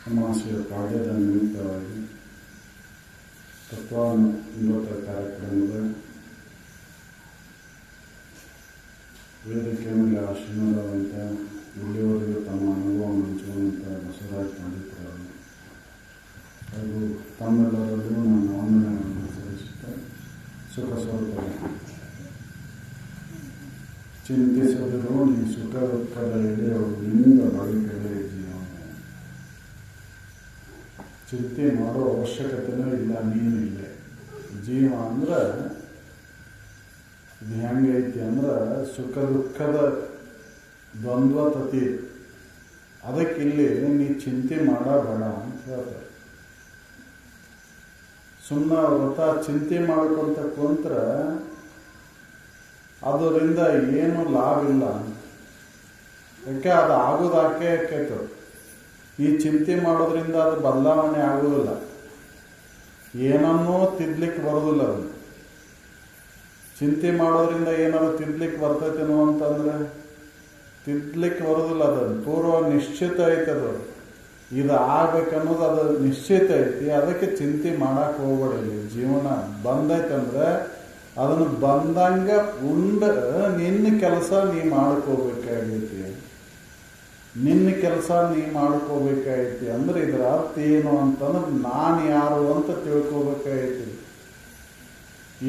ಅಮಾವಾಸ್ಯೆಯ ಪಾಡ್ಯದ ನಿಮಿತ್ತವಾಗಿ ತತ್ವಾನುಭೂತ ಕಾರ್ಯಕ್ರಮದ ವೇದಿಕೆ ಮೇಲೆ ಆಶೀನರಾದಂಥ ಇಲ್ಲಿಯವರೆಗೂ ತಮ್ಮ ಅನುಭವವನ್ನು ಹಂಚುವಂಥ ಬಸವರಾಜ ಪಂಡಿತರು ಹಾಗೂ ತಮ್ಮೆಲ್ಲರಲ್ಲೂ ನಾನು ವಂದನೆಗಳನ್ನು ಸಲ್ಲಿಸುತ್ತಾ ಸುಖ ಸ್ವರೂಪ ಚಿಂತಿಸದಿರೋ ನೀ ಸುಖ ದುಃಖದ ಎಳೆಯುವುದರಿಂದ ಬಳಿಕೆಡೆ ಜೀವನ. ಚಿಂತೆ ಮಾಡೋ ಅವಶ್ಯಕತೆನೂ ಇಲ್ಲ, ನೀನು ಇಲ್ಲೇ. ಜೀವ ಅಂದ್ರೆ ಇದು ಹೆಂಗೈತಿ ಅಂದ್ರೆ ಸುಖ ದುಃಖದ ದ್ವಂದ್ವತತಿ. ಅದಕ್ಕಿಲ್ಲಿ ನೀ ಚಿಂತೆ ಮಾಡಬೇಡ ಅಂತ ಹೇಳ್ತಾರೆ. ಸುಮ್ಮನೆ ವ್ರತ ಚಿಂತೆ ಮಾಡ್ಕೊಂತ ಕುಂತ್ರ ಅದರಿಂದ ಏನು ಲಾಭ ಇಲ್ಲ. ಯಾಕೆ ಅದು ಆಗೋದು ಆಕೇತು. ಈ ಚಿಂತೆ ಮಾಡೋದ್ರಿಂದ ಅದು ಬದಲಾವಣೆ ಆಗೋದಿಲ್ಲ, ಏನನ್ನೂ ತಿದ್ಲಿಕ್ಕೆ ಬರೋದಿಲ್ಲ. ಅದು ಚಿಂತೆ ಮಾಡೋದ್ರಿಂದ ಏನಾದ್ರು ತಿದ್ಲಿಕ್ಕೆ ಬರ್ತೈತೇನೋ ಅಂತಂದ್ರೆ ತಿದ್ಲಿಕ್ಕೆ ಬರೋದಿಲ್ಲ. ಅದು ಪೂರ್ವ ನಿಶ್ಚಿತ ಐತೆ. ಅದು ಇದು ಆಗ್ಬೇಕನ್ನೋದು ಅದು ನಿಶ್ಚಿತ ಐತಿ. ಅದಕ್ಕೆ ಚಿಂತೆ ಮಾಡಕ್ಕೆ ಹೋಗ್ಬೇಡಿ. ಜೀವನ ಬಂದೈತಂದ್ರೆ ಅದನ್ನು ಬಂದಂಗ ನಿನ್ನ ಕೆಲಸ ನೀ ಮಾಡ್ಕೋಬೇಕಾಗೈತಿ. ನಿನ್ನ ಕೆಲಸ ನೀ ಮಾಡ್ಕೋಬೇಕಾಗೈತಿ ಅಂದ್ರೆ ಇದರ ಅರ್ಥ ಏನು ಅಂತಂದ್ರೆ ನಾನು ಯಾರು ಅಂತ ತಿಳ್ಕೋಬೇಕಾಗೈತಿ.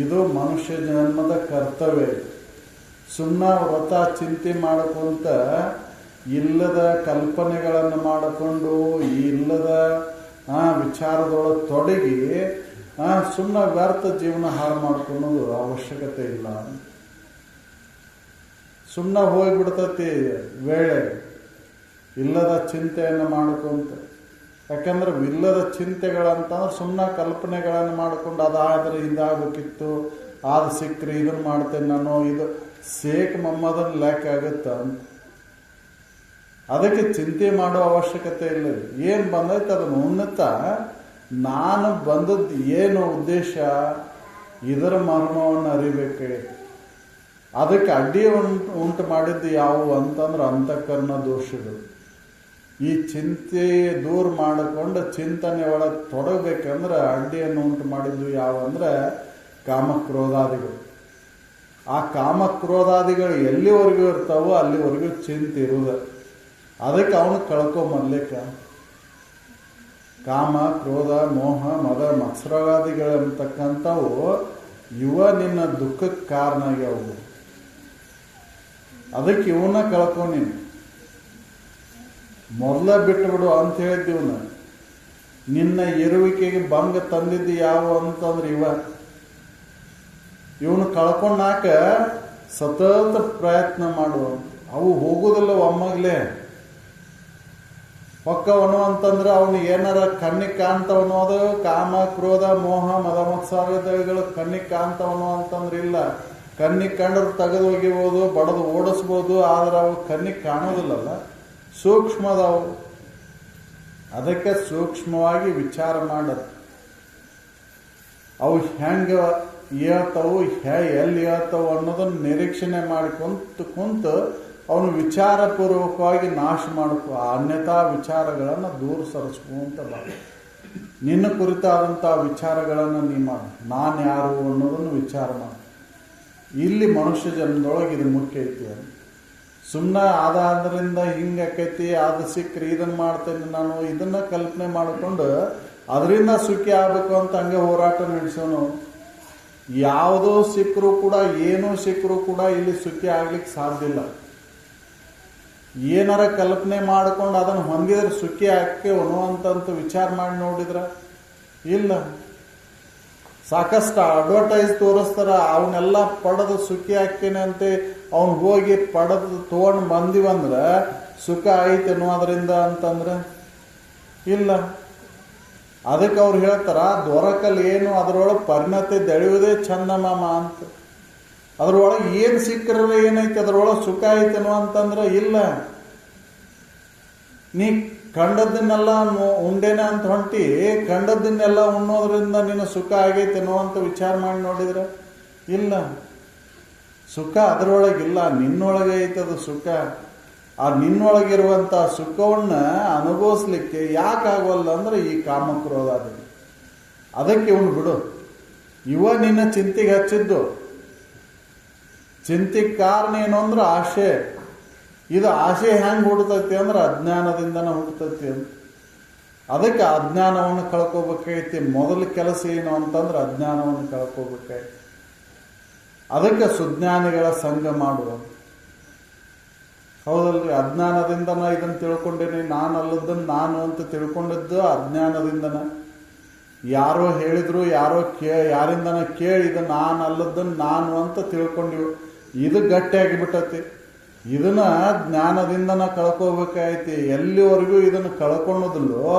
ಇದು ಮನುಷ್ಯ ಜನ್ಮದ ಕರ್ತವ್ಯ. ಸುಮ್ಮನೆ ವ್ರತ ಚಿಂತೆ ಮಾಡ್ಕೊಂತ ಇಲ್ಲದ ಕಲ್ಪನೆಗಳನ್ನು ಮಾಡಿಕೊಂಡು ಇಲ್ಲದ ವಿಚಾರದೊಳಗೆ ತೊಡಗಿ ಸುಮ್ಮನೆ ವ್ಯರ್ಥ ಜೀವನ ಹಾಳು ಮಾಡ್ಕೊಳ್ಳೋದು ಅವಶ್ಯಕತೆ ಇಲ್ಲ. ಸುಮ್ಮನೆ ಹೋಗ್ಬಿಡ್ತತಿ ವೇಳೆ ಇಲ್ಲದ ಚಿಂತೆಯನ್ನು ಮಾಡ್ಕೊಂತ. ಯಾಕಂದ್ರೆ ಇಲ್ಲದ ಚಿಂತೆಗಳಂತಂದ್ರೆ ಸುಮ್ಮನೆ ಕಲ್ಪನೆಗಳನ್ನು ಮಾಡ್ಕೊಂಡು ಅದಾದ್ರೆ ಇದಾಗಬೇಕಿತ್ತು, ಅದು ಸಿಕ್ಕರೆ ಇದನ್ನು ಮಾಡ್ತೇನೆ ನಾನು, ಇದು ಸೇಕ್ ಮಮ್ಮದನ್ನ ಲೆಕ್ಕ ಆಗುತ್ತ ಅಂತ. ಅದಕ್ಕೆ ಚಿಂತೆ ಮಾಡೋ ಅವಶ್ಯಕತೆ ಇಲ್ಲ. ಏನು ಬಂದೈತೆ ಅದನ್ನು ಉನ್ನತ ನಾನು ಬಂದದ್ದು ಏನು ಉದ್ದೇಶ, ಇದರ ಮರ್ಮವನ್ನು ಅರಿಬೇಕಾಗಿತ್ತು. ಅದಕ್ಕೆ ಅಡ್ಡಿ ಉಂಟು ಮಾಡಿದ್ದು ಯಾವುವು ಅಂತಂದ್ರೆ ಅಂತಃಕರಣ ದೋಷಗಳು. ಈ ಚಿಂತೆ ದೂರ ಮಾಡಿಕೊಂಡು ಚಿಂತನೆ ಒಳಗೆ ತೊಡಗಬೇಕಂದ್ರೆ ಅಡ್ಡಿಯನ್ನು ಉಂಟು ಮಾಡಿದ್ದು ಯಾವ ಅಂದ್ರೆ ಕಾಮಕ್ರೋಧಾದಿಗಳು. ಆ ಕಾಮಕ್ರೋಧಾದಿಗಳು ಎಲ್ಲಿವರೆಗೂ ಇರ್ತಾವೋ ಅಲ್ಲಿವರೆಗೂ ಚಿಂತೆ ಇರುವುದು. ಅದಕ್ಕೆ ಅವನು ಕಳ್ಕೊಂಬರ್ಲಿಕ್ಕ ಕಾಮ ಕ್ರೋಧ ಮೋಹ ಮದ ಮತ್ಸರಾದಿಗಳಂತಕ್ಕಂಥವು ಇವ ನಿನ್ನ ದುಃಖಕ್ಕೆ ಕಾರಣ ಆಗ್ಯಾವು. ಅದಕ್ಕೆ ಇವನ್ನ ಕಳ್ಕೊ. ನೀನು ಮೊದಲ ಬಿಟ್ಟುಬಿಡು ಅಂತ ಹೇಳಿದ್ದೀವನ. ನಿನ್ನ ಇರುವಿಕೆಗೆ ಭಂಗ ತಂದಿದ್ದು ಯಾವ ಅಂತಂದ್ರೆ ಇವನು ಕಳ್ಕೊಂಡಾಕ ಸತತ ಪ್ರಯತ್ನ ಮಾಡುವ. ಅವು ಹೋಗುದಿಲ್ಲ ಒಮ್ಮಗ್ಲೇ ಹೊಕ್ಕವನು ಅಂತಂದ್ರೆ ಅವನು ಏನಾರ ಕಣ್ಣಿಗೆ ಕಾಣ್ತವನು. ಅದು ಕಾಮ ಕ್ರೋಧ ಮೋಹ ಮದ ಮತ್ಸರಗಳು ಕಣ್ಣಿಗೆ ಕಾಣ್ತವನು ಅಂತಂದ್ರೆ ಇಲ್ಲ. ಕಣ್ಣಿಗೆ ಕಂಡ್ರೆ ತೆಗೆದು ಒಗಿಬೋದು, ಬಡದು ಓಡಿಸ್ಬೋದು. ಆದ್ರೆ ಅವು ಕಣ್ಣಿಗೆ ಕಾಣೋದಿಲ್ಲಲ್ಲ, ಸೂಕ್ಷ್ಮದವು. ಅದಕ್ಕೆ ಸೂಕ್ಷ್ಮವಾಗಿ ವಿಚಾರ ಮಾಡದು. ಅವು ಹೆಂಗೆ ಹೇಳ್ತವು, ಎಲ್ಲಿ ಹೇಳ್ತವು ಅನ್ನೋದನ್ನು ನಿರೀಕ್ಷಣೆ ಕುಂತು ಅವನು ವಿಚಾರಪೂರ್ವಕವಾಗಿ ನಾಶ ಮಾಡ್ಕೊ. ಆ ಅನ್ಯತಾ ವಿಚಾರಗಳನ್ನು ದೂರ ಸರಿಸ್ಕೊಂತ ಬಾ. ನಿನ್ನ ಕುರಿತಾದಂಥ ವಿಚಾರಗಳನ್ನು ನೀ ಮಾಡು. ನಾನು ಯಾರು ಅನ್ನೋದನ್ನು ವಿಚಾರ ಮಾಡು. ಇಲ್ಲಿ ಮನುಷ್ಯ ಜನ್ಮದೊಳಗೆ ಇದು ಮುಖ್ಯ ಐತಿ. ಸುಮ್ಮನೆ ಅದಾದ್ರಿಂದ ಹಿಂಗಾಕೈತಿ, ಅದು ಸಿಕ್ಕರೆ ಇದನ್ನು ಮಾಡ್ತೇನೆ ನಾನು, ಇದನ್ನ ಕಲ್ಪನೆ ಮಾಡಿಕೊಂಡು ಅದರಿಂದ ಸುಖಿ ಆಗ್ಬೇಕು ಅಂತ ಹಂಗೆ ಹೋರಾಟ ನಡೆಸೋನು. ಯಾವುದೋ ಸಿಕ್ಕರೂ ಕೂಡ ಏನೋ ಸಿಕ್ಕರೂ ಕೂಡ ಇಲ್ಲಿ ಸುಖಿ ಆಗ್ಲಿಕ್ಕೆ ಸಾಧ್ಯ ಇಲ್ಲ. ಏನಾರ ಕಲ್ಪನೆ ಮಾಡ್ಕೊಂಡು ಅದನ್ನು ಹೊಂದಿದ್ರೆ ಸುಖಿ ಹಾಕ್ಯವನು ಅಂತಂತ ವಿಚಾರ ಮಾಡಿ ನೋಡಿದ್ರ ಇಲ್ಲ. ಸಾಕಷ್ಟು ಅಡ್ವರ್ಟೈಸ್ ತೋರಿಸ್ತಾರ. ಅವನ್ನೆಲ್ಲ ಪಡೆದು ಸುಖಿ ಹಾಕ್ತೇನೆ ಅಂತ ಅವನು ಹೋಗಿ ಪಡೆದು ತೊಗೊಂಡು ಬಂದಿವಂದ್ರೆ ಸುಖ ಐತೇನೋ ಅದರಿಂದ ಅಂತಂದ್ರೆ ಇಲ್ಲ. ಅದಕ್ಕೆ ಅವ್ರು ಹೇಳ್ತಾರ ದೊರಕಲ್ ಏನು ಅದರೊಳಗೆ ಪರಿಣತಿ ದೆಳೆಯುವುದೇ ಚಂದ ಮಾಮ ಅಂತ. ಅದ್ರೊಳಗೆ ಏನು ಸಿಕ್ಕರೆ ಏನೈತೆ ಅದ್ರೊಳಗೆ ಸುಖ ಐತೇನೋ ಅಂತಂದ್ರೆ ಇಲ್ಲ. ನೀ ಕಂಡದ್ದನ್ನೆಲ್ಲ ಉಂಡೇನ ಅಂತ ಹೊಂಟಿ ಕಂಡದ್ದನ್ನೆಲ್ಲ ಉಣ್ಣೋದ್ರಿಂದ ನಿನ್ನ ಸುಖ ಆಗೈತೇನೋ ಅಂತ ವಿಚಾರ ಮಾಡಿ ನೋಡಿದ್ರೆ ಇಲ್ಲ. ಸುಖ ಅದರೊಳಗಿಲ್ಲ, ನಿನ್ನೊಳಗೆ ಐತದ ಸುಖ. ಆ ನಿನ್ನೊಳಗಿರುವಂಥ ಸುಖವನ್ನು ಅನುಭವಿಸ್ಲಿಕ್ಕೆ ಯಾಕಾಗವಲ್ಲ ಅಂದ್ರೆ ಈ ಕಾಮಕ್ರೋಧಾದಿ. ಅದಕ್ಕೆ ಇವನು ಬಿಡು. ಇವ ನಿನ್ನ ಚಿಂತೆಗೆ ಹಚ್ಚಿದ್ದು. ಚಿಂತೆಗೆ ಕಾರಣ ಏನು ಅಂದ್ರೆ ಆಶೆ. ಇದು ಆಶೆ ಹೆಂಗೆ ಹುಡ್ತೈತಿ ಅಂದ್ರೆ ಅಜ್ಞಾನದಿಂದನೇ ಹುಡ್ತೈತಿ ಅಂತ. ಅದಕ್ಕೆ ಅಜ್ಞಾನವನ್ನು ಕಳ್ಕೋಬೇಕಾಯ್ತಿ. ಮೊದಲ ಕೆಲಸ ಏನು ಅಂತಂದ್ರೆ ಅಜ್ಞಾನವನ್ನು ಕಳ್ಕೋಬೇಕಾಯ್ತಿ. ಅದಕ್ಕೆ ಸುಜ್ಞಾನಿಗಳ ಸಂಘ ಮಾಡುವ. ಹೌದಲ್ರಿ? ಅಜ್ಞಾನದಿಂದನ ಇದನ್ನು ತಿಳ್ಕೊಂಡೇನಿ, ನಾನು ಅಲ್ಲದನ್ನು ನಾನು ಅಂತ ತಿಳ್ಕೊಂಡಿದ್ದು ಅಜ್ಞಾನದಿಂದನ. ಯಾರೋ ಹೇಳಿದ್ರು, ಯಾರಿಂದನ ಕೇಳಿ ಇದು ನಾನು ಅಲ್ಲದನ್ನು ನಾನು ಅಂತ ತಿಳ್ಕೊಂಡಿವು. ಇದು ಗಟ್ಟಿಯಾಗಿ ಬಿಟ್ಟತಿ. ಇದನ್ನ ಜ್ಞಾನದಿಂದನ ಕಳ್ಕೋಬೇಕಾಯ್ತಿ. ಎಲ್ಲಿವರೆಗೂ ಇದನ್ನು ಕಳ್ಕೊಳ್ಳೋದಿಲ್ಲೋ,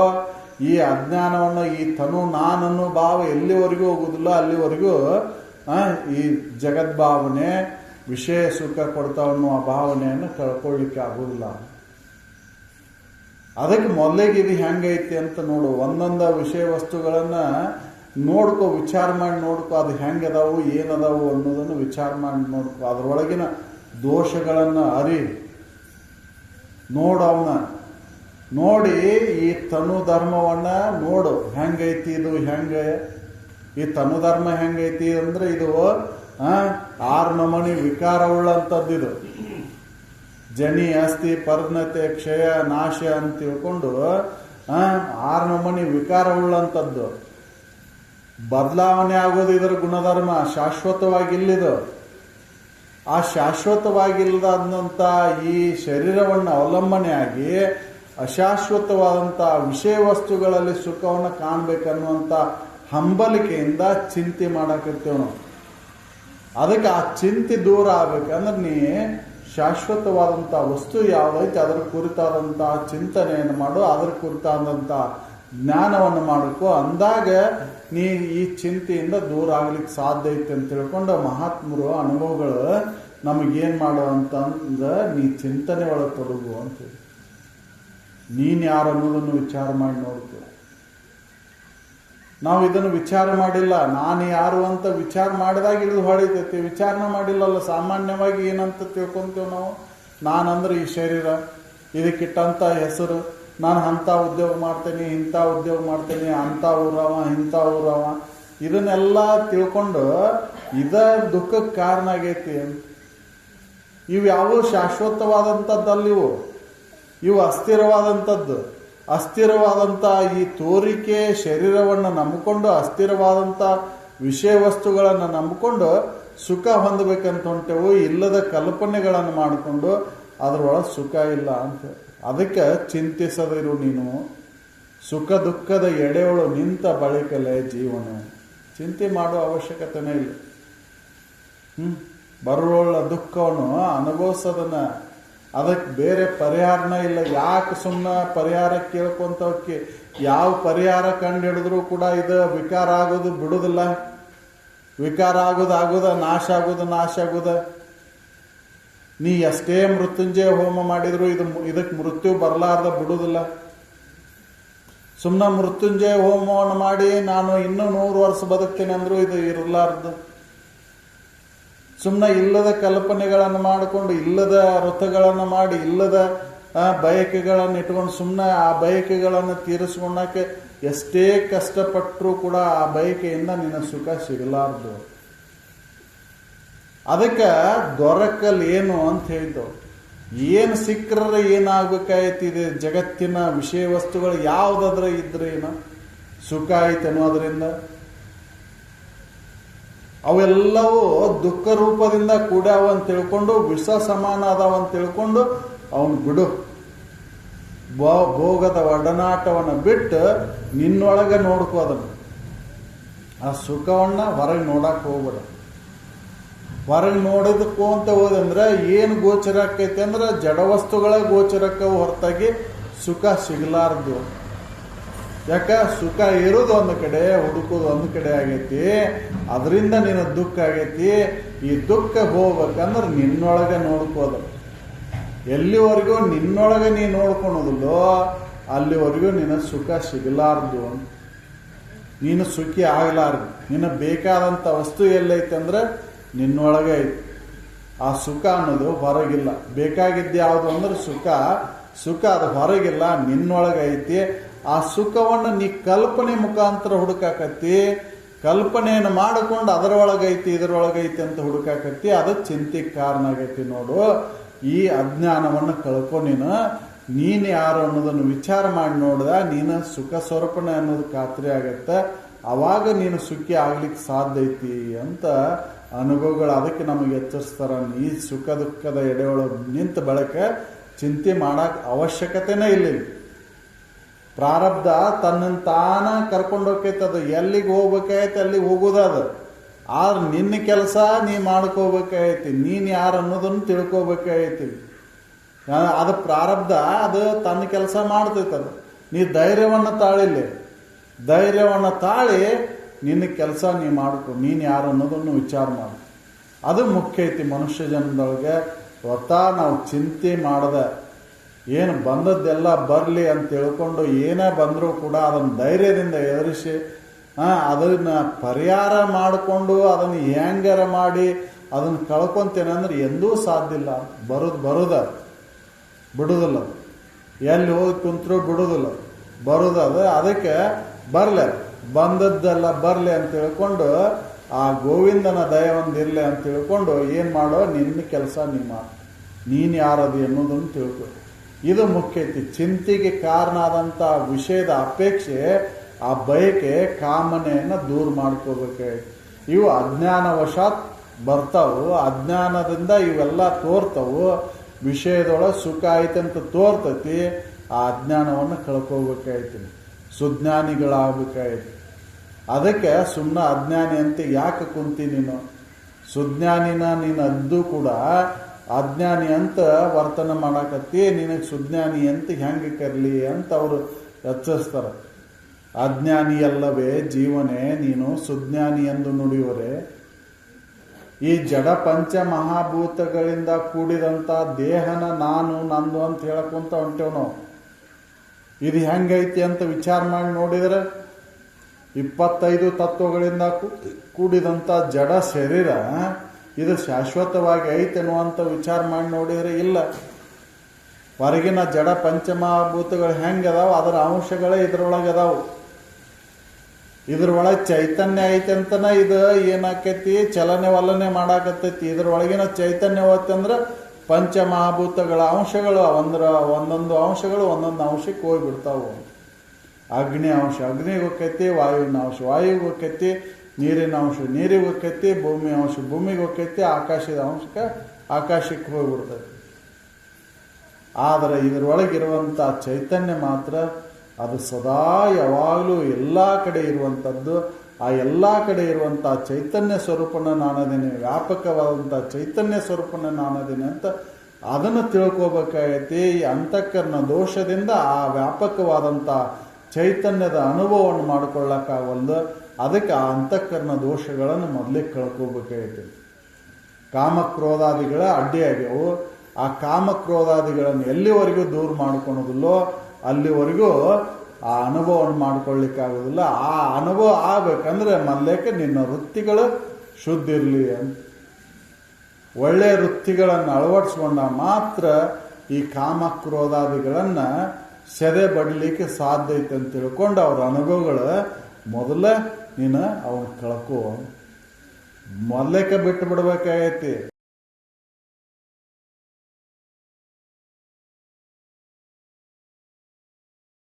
ಈ ಅಜ್ಞಾನವನ್ನು, ಈ ತನು ನಾನನ್ನು ಭಾವ ಎಲ್ಲಿವರೆಗೂ ಹೋಗುದಿಲ್ಲ, ಅಲ್ಲಿವರೆಗೂ ಈ ಜಗದ್ಭಾವನೆ, ವಿಷಯ ಸುಖ ಕೊಡ್ತಾವ ಅನ್ನುವ ಭಾವನೆಯನ್ನು ಕಳ್ಕೊಳ್ಳಿಕ್ಕೆ ಆಗುದಿಲ್ಲ. ಅದಕ್ಕೆ ಮೊದಲಿಗೆ ಇದು ಹೆಂಗೈತಿ ಅಂತ ನೋಡು. ಒಂದೊಂದು ವಿಷಯ ವಸ್ತುಗಳನ್ನ ನೋಡ್ಕೊ, ವಿಚಾರ ಮಾಡಿ ನೋಡ್ಕೊ. ಅದು ಹೆಂಗದಾವು, ಏನದಾವು ಅನ್ನೋದನ್ನು ವಿಚಾರ ಮಾಡಿ ನೋಡ್ಕೊ. ಅದರೊಳಗಿನ ದೋಷಗಳನ್ನು ಅರಿ ನೋಡವನ್ನ ನೋಡಿ. ಈ ತನು ಧರ್ಮವನ್ನ ನೋಡು, ಹೆಂಗೈತಿ ಇದು. ಹೆಂಗೆ ಈ ತನು ಧರ್ಮ ಹೆಂಗೈತಿ ಅಂದ್ರೆ ಇದು 6 ನಮೂನಿ ವಿಕಾರವುಳ್ಳಂಥದ್ದು. ಇದು ಜನಿ, ಅಸ್ಥಿ, ಪರ್ಣತೆ, ಕ್ಷಯ, ನಾಶ ಅಂತ ತಿಳ್ಕೊಂಡು 6 ನಮೂನಿ ವಿಕಾರವುಳ್ಳಂಥದ್ದು. ಬದಲಾವಣೆ ಆಗೋದು ಇದರ ಗುಣಧರ್ಮ. ಶಾಶ್ವತವಾಗಿಲ್ಲಿದು. ಆ ಶಾಶ್ವತವಾಗಿಲ್ಲದಂಥ ಈ ಶರೀರವನ್ನು ಅವಲಂಬನೆಯಾಗಿ ಅಶಾಶ್ವತವಾದಂಥ ವಿಷಯ ವಸ್ತುಗಳಲ್ಲಿ ಸುಖವನ್ನು ಕಾಣಬೇಕನ್ನುವಂಥ ಹಂಬಲಿಕೆಯಿಂದ ಚಿಂತೆ ಮಾಡಾಕಿರ್ತೇವೆ ನಾವು. ಅದಕ್ಕೆ ಆ ಚಿಂತೆ ದೂರ ಆಗ್ಬೇಕಂದ್ರೆ ನೀ ಶಾಶ್ವತವಾದಂಥ ವಸ್ತು ಯಾವುದೈತೆ ಅದರ ಕುರಿತಾದಂಥ ಚಿಂತನೆಯನ್ನು ಮಾಡು, ಅದರ ಕುರಿತಾದಂಥ ಜ್ಞಾನವನ್ನು ಮಾಡಬೇಕು. ಅಂದಾಗ ನೀ ಈ ಚಿಂತೆಯಿಂದ ದೂರ ಆಗ್ಲಿಕ್ಕೆ ಸಾಧ್ಯ ಐತೆ ಅಂತ ತಿಳ್ಕೊಂಡು ಮಹಾತ್ಮರು ಅನುಭವಗಳು ನಮಗೇನು ಮಾಡೋ ಅಂತಂದ್ರೆ ನೀ ಚಿಂತನೆ ಒಳಗೆ ತೊಡಗು ಅಂತೇಳಿ. ನೀನು ಯಾರು ಅನ್ನೋದನ್ನು ವಿಚಾರ ಮಾಡಿ ನೋಡ್ಕೊ. ನಾವು ಇದನ್ನು ವಿಚಾರ ಮಾಡಿಲ್ಲ. ನಾನು ಯಾರು ಅಂತ ವಿಚಾರ ಮಾಡಿದಾಗ ಇದು ಹೊಳಿತೈತಿ. ವಿಚಾರಣೆ ಮಾಡಿಲ್ಲಲ್ಲ. ಸಾಮಾನ್ಯವಾಗಿ ಏನಂತ ತಿಳ್ಕೊಂತೇವೆ ನಾವು, ನಾನಂದ್ರೆ ಈ ಶರೀರ, ಇದಕ್ಕಿಟ್ಟಂಥ ಹೆಸರು, ನಾನು ಅಂಥ ಉದ್ಯೋಗ ಮಾಡ್ತೇನೆ, ಇಂಥ ಉದ್ಯೋಗ ಮಾಡ್ತೇನೆ, ಅಂಥ ಊರವ, ಇಂಥ ಊರವ, ಇದನ್ನೆಲ್ಲ ತಿಳ್ಕೊಂಡು ಇದ ದುಃಖಕ್ಕೆ ಕಾರಣ ಆಗೈತಿ ಅಂತ. ಇವು ಯಾವ ಶಾಶ್ವತವಾದಂಥದ್ದಲ್ಲಿವು, ಇವು ಅಸ್ಥಿರವಾದಂಥದ್ದು. ಅಸ್ಥಿರವಾದಂಥ ಈ ತೋರಿಕೆ ಶರೀರವನ್ನು ನಂಬಿಕೊಂಡು, ಅಸ್ಥಿರವಾದಂಥ ವಿಷಯ ವಸ್ತುಗಳನ್ನು ನಂಬಿಕೊಂಡು ಸುಖ ಹೊಂದಬೇಕಂತ ಹೊಂಟೆವು. ಇಲ್ಲದ ಕಲ್ಪನೆಗಳನ್ನು ಮಾಡಿಕೊಂಡು ಅದರೊಳಗೆ ಸುಖ ಇಲ್ಲ ಅಂತ. ಅದಕ್ಕೆ ಚಿಂತಿಸದಿರು ನೀನು. ಸುಖ ದುಃಖದ ಎಡೆಯೊಳು ನಿಂತ ಬಳಿಕಲೇ ಜೀವನ. ಚಿಂತೆ ಮಾಡುವ ಅವಶ್ಯಕತೆನೇ ಇಲ್ಲ. ಬರುವೊಳ್ಳ ದುಃಖವನ್ನು ಅನುಭವಿಸೋದನ್ನ, ಅದಕ್ಕೆ ಬೇರೆ ಪರಿಹಾರನೇ ಇಲ್ಲ. ಯಾಕೆ ಸುಮ್ಮನೆ ಪರಿಹಾರ ಕೇಳ್ಕೊಂತವಕ್ಕೆ? ಯಾವ ಪರಿಹಾರ ಕಂಡು ಹಿಡಿದ್ರು ಕೂಡ ಇದು ವಿಕಾರ ಆಗೋದು ಬಿಡುದಿಲ್ಲ. ವಿಕಾರ ಆಗೋದು ನಾಶ ಆಗೋದ. ನೀ ಎಷ್ಟೇ ಮೃತ್ಯುಂಜಯ ಹೋಮ ಮಾಡಿದ್ರು ಇದಕ್ಕೆ ಮೃತ್ಯು ಬರಲಾರ್ದ ಬಿಡುದಿಲ್ಲ. ಸುಮ್ಮನೆ ಮೃತ್ಯುಂಜಯ ಹೋಮವನ್ನು ಮಾಡಿ ನಾನು ಇನ್ನೂ 100 ವರ್ಷ ಬದುಕ್ತೇನೆ ಅಂದ್ರೂ ಇದು ಇರಲಾರ್ದು. ಸುಮ್ಮನೆ ಇಲ್ಲದ ಕಲ್ಪನೆಗಳನ್ನು ಮಾಡಿಕೊಂಡು, ಇಲ್ಲದ ವ್ರತಗಳನ್ನು ಮಾಡಿ, ಇಲ್ಲದ ಬಯಕೆಗಳನ್ನು ಇಟ್ಕೊಂಡು ಸುಮ್ಮನೆ ಆ ಬಯಕೆಗಳನ್ನು ತೀರಿಸ್ಕೊಂಡಕ್ಕೆ ಎಷ್ಟೇ ಕಷ್ಟಪಟ್ಟರೂ ಕೂಡ ಆ ಬಯಕೆಯಿಂದ ನಿನ್ನ ಸುಖ ಸಿಗಲಾರ್ದು. ಅದಕ್ಕೆ ದೊರಕಲ್ ಏನು ಅಂತ ಹೇಳಿದ್ದವು. ಏನು ಸಿಕ್ಕರೆ ಏನಾಗಬೇಕಾಯ್ತಿದೆ? ಜಗತ್ತಿನ ವಿಷಯ ವಸ್ತುಗಳು ಯಾವುದಾದ್ರೆ ಇದ್ರೆ ಏನೋ ಸುಖ ಆಯ್ತೇನೋ ಅದರಿಂದ? ಅವೆಲ್ಲವೂ ದುಃಖ ರೂಪದಿಂದ ಕೂಡ್ಯಾವ ಅಂತ ತಿಳ್ಕೊಂಡು, ವಿಷ ಸಮಾನ ಅದಾವ ಅಂತ ತಿಳ್ಕೊಂಡು ಅವನು ಬಿಡು. ಭೋಗದ ಒಡನಾಟವನ್ನು ಬಿಟ್ಟು ನಿನ್ನೊಳಗೆ ನೋಡ್ಕೋ ಅದನ್ನು. ಆ ಸುಖವನ್ನ ಹೊರಗೆ ನೋಡಕ್ಕೆ ಹೋಗ್ಬೇಡ. ಹೊರಗೆ ನೋಡೋದಕ್ಕೂ ಅಂತ ಹೋದಂದ್ರೆ ಏನು ಗೋಚರ ಆಕೈತಿ ಅಂದ್ರೆ ಜಡವಸ್ತುಗಳ ಗೋಚರಕ್ಕೆ ಹೊರತಾಗಿ ಸುಖ ಸಿಗಲಾರ್ದು. ಯಾಕ? ಸುಖ ಇರೋದು ಒಂದು ಕಡೆ, ಹುಡುಕೋದು ಒಂದು ಕಡೆ ಆಗೈತಿ. ಅದರಿಂದ ನಿನ್ನ ದುಃಖ ಆಗೈತಿ. ಈ ದುಃಖ ಹೋಗ್ಬೇಕಂದ್ರೆ ನಿನ್ನೊಳಗೆ ನೋಡ್ಕೋದು. ಎಲ್ಲಿವರೆಗೂ ನಿನ್ನೊಳಗೆ ನೀ ನೋಡ್ಕೊಳೋದಿಲ್ಲೋ ಅಲ್ಲಿವರೆಗೂ ನಿನ್ನ ಸುಖ ಸಿಗಲಾರ್ದು. ನೀನು ಸುಖಿ ಆಗಲಾರ್ದು. ನಿನ್ನ ಬೇಕಾದಂಥ ವಸ್ತು ಎಲ್ಲೈತೆ ಅಂದ್ರೆ ನಿನ್ನೊಳಗೆ ಐತಿ. ಆ ಸುಖ ಅನ್ನೋದು ಹೊರಗಿಲ್ಲ. ಬೇಕಾಗಿದ್ದು ಯಾವುದು ಅಂದ್ರೆ ಸುಖ ಅದು ಹೊರಗಿಲ್ಲ, ನಿನ್ನೊಳಗೈತಿ. ಆ ಸುಖವನ್ನು ನೀ ಕಲ್ಪನೆ ಮುಖಾಂತರ ಹುಡುಕಾಕತ್ತಿ, ಕಲ್ಪನೆಯನ್ನು ಮಾಡಿಕೊಂಡು ಅದರೊಳಗೈತಿ ಇದರೊಳಗೈತಿ ಅಂತ ಹುಡುಕಾಕತ್ತಿ. ಅದು ಚಿಂತೆಗೆ ಕಾರಣ ಆಗೈತಿ ನೋಡು. ಈ ಅಜ್ಞಾನವನ್ನು ಕಳ್ಕೊ. ನೀನು ಯಾರು ಅನ್ನೋದನ್ನು ವಿಚಾರ ಮಾಡಿ ನೋಡಿದ ನೀನು ಸುಖ ಸ್ವರೂಪನೆ ಅನ್ನೋದು ಖಾತ್ರಿ ಆಗತ್ತೆ. ಅವಾಗ ನೀನು ಸುಖಿ ಆಗ್ಲಿಕ್ಕೆ ಸಾಧ್ಯ ಐತಿ ಅಂತ ಅನುಭವಗಳು ಅದಕ್ಕೆ ನಮಗೆ ಎಚ್ಚರಿಸ್ತಾರ. ಈ ಸುಖ ದುಃಖದ ಎಡೆಯೊಳಗೆ ನಿಂತ ಬಳಕ ಚಿಂತೆ ಮಾಡಕ್ಕೆ ಅವಶ್ಯಕತೆನೇ ಇಲ್ಲ. ಪ್ರಾರಬ್ಧ ತನ್ನನ್ನು ತಾನ ಕರ್ಕೊಂಡು ಹೋಗ್ತೈತದು. ಎಲ್ಲಿಗೆ ಹೋಗ್ಬೇಕಾಯ್ತು ಅಲ್ಲಿಗೆ ಹೋಗೋದದು. ಆದ್ರೆ ನಿನ್ನ ಕೆಲಸ ನೀ ಮಾಡ್ಕೋಬೇಕಾಯ್ತಿ. ನೀನು ಯಾರು ಅನ್ನೋದನ್ನು ತಿಳ್ಕೊಬೇಕಾಯ್ತಿ. ಅದು ಪ್ರಾರಬ್ಧ ಅದು ತನ್ನ ಕೆಲಸ ಮಾಡ್ತೈತದು. ನೀ ಧೈರ್ಯವನ್ನು ತಾಳಿಲ್ಲ. ಧೈರ್ಯವನ್ನು ತಾಳಿ ನಿನ್ನ ಕೆಲಸ ನೀ ಮಾಡ್ಕೊ. ನೀನು ಯಾರು ಅನ್ನೋದನ್ನು ವಿಚಾರ ಮಾಡು. ಅದು ಮುಖ್ಯ ಐತಿ ಮನುಷ್ಯ ಜನ್ಮದೊಳಗೆ. ನಾವು ಚಿಂತೆ ಮಾಡದ ಏನು ಬಂದದ್ದೆಲ್ಲ ಬರಲಿ ಅಂತ ತಿಳ್ಕೊಂಡು ಏನೇ ಬಂದರೂ ಕೂಡ ಅದನ್ನು ಧೈರ್ಯದಿಂದ ಎದುರಿಸಿ ಅದನ್ನು ಪರಿಹಾರ ಮಾಡಿಕೊಂಡು ಅದನ್ನು ಹೆಂಗಾರ ಮಾಡಿ ಅದನ್ನು ಕಳ್ಕೊತೇನೆ ಅಂದ್ರೆ ಎಂದೂ ಸಾಧ್ಯ ಇಲ್ಲ. ಬರೋದ ಬಿಡುವುದಿಲ್ಲ. ಎಲ್ಲಿ ಹೋಗಿ ಕುಂತರೂ ಬಿಡುವುದಿಲ್ಲ. ಬರೋದದು. ಅದಕ್ಕೆ ಬರಲಿ, ಬಂದದ್ದೆಲ್ಲ ಬರಲಿ ಅಂತ ತಿಳ್ಕೊಂಡು ಆ ಗೋವಿಂದನ ದಯ ಒಂದಿರಲಿ ಅಂತ ತಿಳ್ಕೊಂಡು ಏನು ಮಾಡೋ, ನಿನ್ನ ಕೆಲಸ ನೀನು ಯಾರದು ಅನ್ನೋದನ್ನು ತಿಳ್ಕೊ. ಇದು ಮುಖ್ಯ ಐತಿ. ಚಿಂತೆಗೆ ಕಾರಣ ಆದಂಥ ವಿಷಯದ ಅಪೇಕ್ಷೆ, ಆ ಬಯಕೆ, ಕಾಮನೆಯನ್ನು ದೂರ ಮಾಡ್ಕೋಬೇಕಾಯ್ತು. ಇವು ಅಜ್ಞಾನವಶಾತ್ ಬರ್ತಾವು. ಅಜ್ಞಾನದಿಂದ ಇವೆಲ್ಲ ತೋರ್ತಾವು. ವಿಷಯದೊಳಗೆ ಸುಖ ಐತಂತ ತೋರ್ತೈತಿ. ಆ ಅಜ್ಞಾನವನ್ನು ಕಳ್ಕೋಬೇಕಾಯ್ತು. ಸುಜ್ಞಾನಿಗಳಾಗಬೇಕಾಯ್ತು. ಅದಕ್ಕೆ ಸುಮ್ಮನೆ ಅಜ್ಞಾನಿ ಅಂತ ಯಾಕೆ ಕುಂತಿ ನೀನು? ಸುಜ್ಞಾನಿನ ನೀನು ಅದ್ದು ಕೂಡ ಅಜ್ಞಾನಿ ಅಂತ ವರ್ತನೆ ಮಾಡಾಕತ್ತಿ. ನಿನಗೆ ಸುಜ್ಞಾನಿ ಅಂತ ಹೆಂಗೆ ಕರಲಿ ಅಂತ ಅವರು ಎಚ್ಚರಿಸ್ತಾರೆ. ಅಜ್ಞಾನಿಯಲ್ಲವೇ ಜೀವನೇ ನೀನು ಸುಜ್ಞಾನಿ ಎಂದು ನುಡಿಯುವರೆ. ಈ ಜಡ ಪಂಚ ಮಹಾಭೂತಗಳಿಂದ ಕೂಡಿದಂಥ ದೇಹನ ನಾನು ನಂದು ಅಂತ ಹೇಳಕ್ಕಂತ ಹೊಂಟೇವ್ ನಾವು. ಇದು ಹೆಂಗೈತಿ ಅಂತ ವಿಚಾರ ಮಾಡಿ ನೋಡಿದರೆ 25 ತತ್ವಗಳಿಂದ ಕೂಡಿದಂಥ ಜಡ ಶರೀರ ಇದು ಶಾಶ್ವತವಾಗಿ ಐತೆ ಅನ್ನುವಂಥ ವಿಚಾರ ಮಾಡಿ ನೋಡಿದರೆ ಇಲ್ಲ. ಹೊರಗಿನ ಜಡ ಪಂಚಮಹಾಭೂತಗಳು ಹೆಂಗದಾವ ಅದರ ಅಂಶಗಳೇ ಇದ್ರೊಳಗೆ ಅದಾವು. ಇದ್ರೊಳಗೆ ಚೈತನ್ಯ ಐತೆ ಅಂತನ ಇದು ಏನಾಕೈತಿ, ಚಲನೆ ವಲನೆ ಮಾಡಾಕತ್ತೈತಿ. ಇದ್ರೊಳಗಿನ ಚೈತನ್ಯ ಹೋತಂದ್ರೆ ಪಂಚಮಹಾಭೂತಗಳ ಅಂಶಗಳು ಒಂದೊಂದು ಅಂಶಗಳು ಒಂದೊಂದು ಅಂಶಕ್ಕೆ ಹೋಗ್ಬಿಡ್ತಾವು. ಅಗ್ನಿ ಅಂಶ ಅಗ್ನಿಗೆ ಹೋಗ್ತೈತಿ, ವಾಯುವಿನ ಅಂಶ ವಾಯುವಿಗೆ ಹೋಗ್ತೈತಿ, ನೀರಿನ ಅಂಶ ನೀರಿಗೆ ಹೋಗ್ತೈತಿ, ಭೂಮಿ ಅಂಶ ಭೂಮಿಗೆ ಹೋಗ್ತೈತಿ, ಆಕಾಶದ ಅಂಶಕ್ಕೆ ಆಕಾಶಕ್ಕೆ ಹೋಗ್ಬಿಡ್ತೈತಿ. ಆದರೆ ಇದರೊಳಗಿರುವಂಥ ಚೈತನ್ಯ ಮಾತ್ರ ಅದು ಸದಾ ಯಾವಾಗಲೂ ಎಲ್ಲ ಕಡೆ ಇರುವಂಥದ್ದು. ಆ ಎಲ್ಲ ಕಡೆ ಇರುವಂಥ ಚೈತನ್ಯ ಸ್ವರೂಪನ ನಾನದೇನೆ, ವ್ಯಾಪಕವಾದಂಥ ಚೈತನ್ಯ ಸ್ವರೂಪನ ನಾನದೇನೆ ಅಂತ ಅದನ್ನು ತಿಳ್ಕೋಬೇಕಾಗೈತಿ. ಈ ಅಂತಃಕರಣ ದೋಷದಿಂದ ಆ ವ್ಯಾಪಕವಾದಂಥ ಚೈತನ್ಯದ ಅನುಭವವನ್ನು ಮಾಡಿಕೊಳ್ಳಕ್ಕಾಗಲ್ದು. ಅದಕ್ಕೆ ಆ ಅಂತಃಕರಣ ದೋಷಗಳನ್ನು ಮೊದಲೇ ಕಳ್ಕೋಬೇಕಾಗೈತಿ. ಕಾಮಕ್ರೋಧಾದಿಗಳ ಅಡ್ಡಿಯಾಗ್ಯವು. ಆ ಕಾಮಕ್ರೋಧಾದಿಗಳನ್ನು ಎಲ್ಲಿವರೆಗೂ ದೂರ ಮಾಡ್ಕೊಳೋದಿಲ್ಲೋ ಅಲ್ಲಿವರೆಗೂ ಆ ಅನುಭವವನ್ನು ಮಾಡ್ಕೊಳ್ಳಿಕ್ಕಾಗೋದಿಲ್ಲ. ಆ ಅನುಭವ ಆಗ್ಬೇಕಂದ್ರೆ ಮೊದಲೇಕೆ ನಿನ್ನ ವೃತ್ತಿಗಳು ಶುದ್ಧ ಇರಲಿ ಅಂತ ಒಳ್ಳೆಯ ವೃತ್ತಿಗಳನ್ನು ಅಳವಡಿಸ್ಕೊಂಡ ಮಾತ್ರ ಈ ಕಾಮಕ್ರೋಧಾದಿಗಳನ್ನು ಸೆದೆ ಬಡಲಿಕ್ಕೆ ಸಾಧ್ಯ ಐತೆ ಅಂತ ತಿಳ್ಕೊಂಡು ಅವ್ರ ಅನುಭವಗಳು ಮೊದಲ ನೀನು ಅವನು ಕಳ್ಕೋ. ಮೊದಲೇಕೆ ಬಿಟ್ಟು ಬಿಡ್ಬೇಕಾಗೈತಿ.